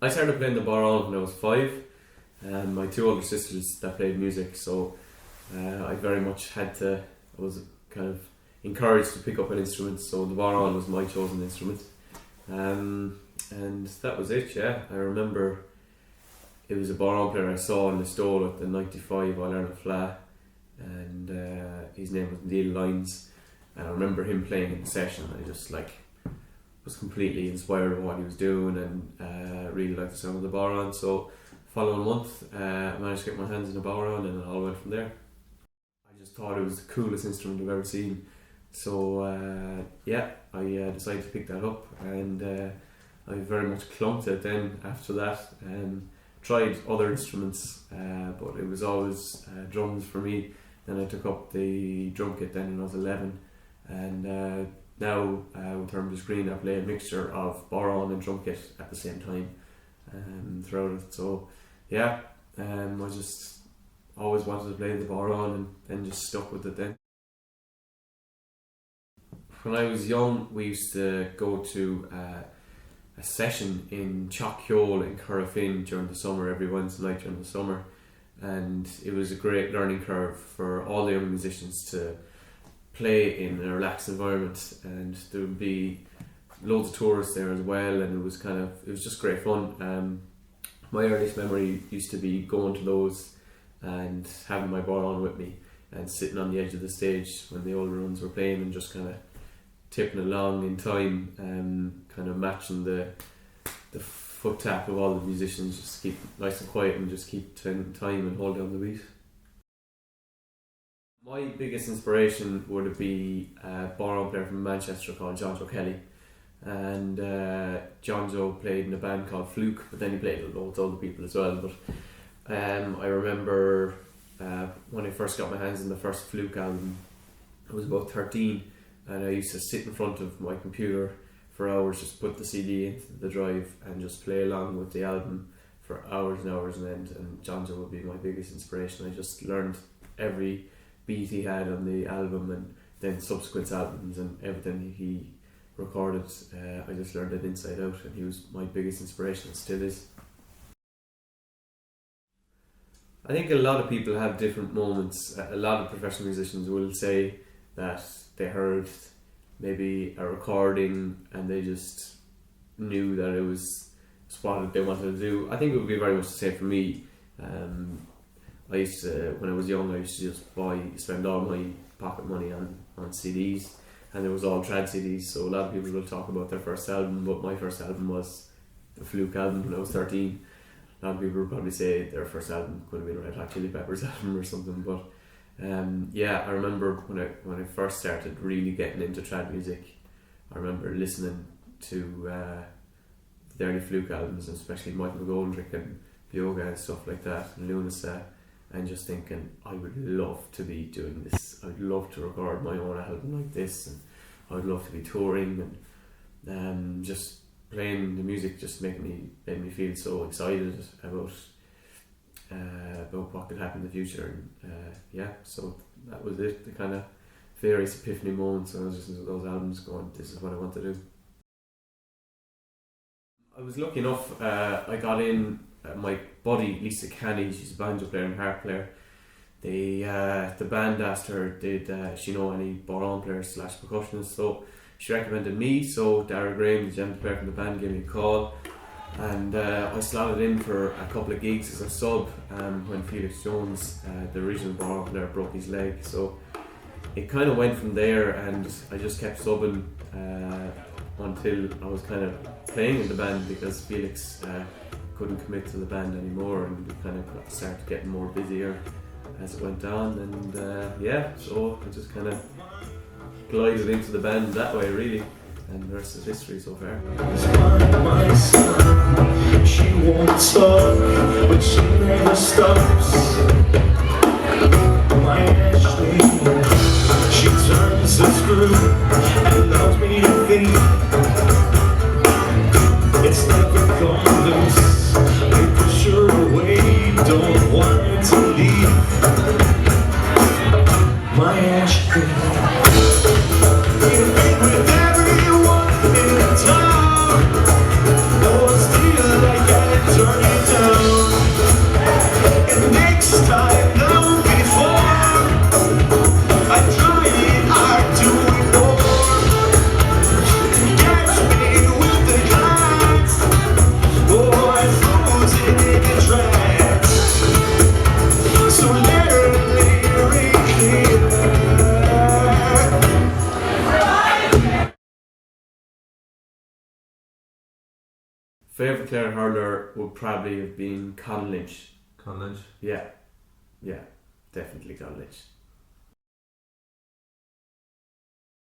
I started playing the bodhrán when I was 5. My 2 older sisters that played music, so I very much I was kind of encouraged to pick up an instrument, so the bodhrán was my chosen instrument. And that was it, yeah. I remember it was a bodhrán player I saw in the stall at the 95 I learned a flat, and his name was Neil Lyons, and I remember him playing in the session. I just was completely inspired by what he was doing, and really liked the sound of the bodhrán. So following month I managed to get my hands in the bodhrán, and it all went from there. I just thought it was the coolest instrument I've ever seen, so I decided to pick that up, and I very much clunked it then after that. Tried other instruments, but it was always drums for me. Then I took up the drum kit then when I was 11, and now with Dermot Sheedy I play a mixture of bodhrán and drum kit at the same time throughout it. So yeah, I just always wanted to play the bodhrán, and then just stuck with it then. When I was young, we used to go to a session in Chockheol in Corofin during the summer, every Wednesday night during the summer, and it was a great learning curve for all the young musicians to play in a relaxed environment, and there would be loads of tourists there as well, and it was just great fun. My earliest memory used to be going to those and having my bodhrán with me and sitting on the edge of the stage when the older ones were playing, and just kind of tipping along in time, kind of matching the foot tap of all the musicians, just keep nice and quiet and just keep time and hold down the beat. My biggest inspiration would be a bodhrán player from Manchester called John Joe Kelly, and John Joe played in a band called Fluke, but then he played with loads of other people as well. But I remember when I first got my hands on the first Fluke album, I was about 13, and I used to sit in front of my computer for hours, just put the CD into the drive and just play along with the album for hours and hours on end. And John Joe would be my biggest inspiration. I just learned every beat he had on the album, and then subsequent albums and everything he recorded. I just learned it inside out, and he was my biggest inspiration, and still is. I think a lot of people have different moments. A lot of professional musicians will say that they heard maybe a recording and they just knew that it was what they wanted to do. I think it would be very much the same for me. I used to, when I was young, I used to just spend all my pocket money on CDs, and there was all trad CDs, so a lot of people will talk about their first album, but my first album was the Fluke album when I was 13. A lot of people would probably say their first album could have been a Red Hot Chili Peppers album or something, but I remember when I first started really getting into trad music, I remember listening to the early Fluke albums, and especially Michael McGoldrick and Yoga and stuff like that, and Lunasa, and just thinking, I would love to be doing this. I'd love to record my own album like this, and I'd love to be touring, and just playing the music just made me feel so excited about what could happen in the future. And so that was it, the kind of various epiphany moments when I was listening to those albums going, this is what I want to do. I was lucky enough, I got in, my buddy Lisa Canny, she's a banjo player and harp player, the band asked her did she know any bodhrán players / percussionists, so she recommended me. So Dara Graham, the gentleman player from the band, gave me a call, and I slotted in for a couple of gigs as a sub when Felix Jones, the original bodhrán player, broke his leg. So it kind of went from there, and I just kept subbing until I was kind of playing in the band, because Felix couldn't commit to the band anymore, and we kind of started getting more busier as it went on, and so I just kind of glided into the band that way really, and the rest is history so far. My son, she won't stop, but she never stops. My Ashley, she turns the screw and allows me to think it's never gonna loose. We push her away, don't want her to leave. My Ashley, with everyone in town, no one's still like I Favourite Clare hurler would probably have been Colin Lynch. Conn Lynch. Yeah, definitely Colin Lynch.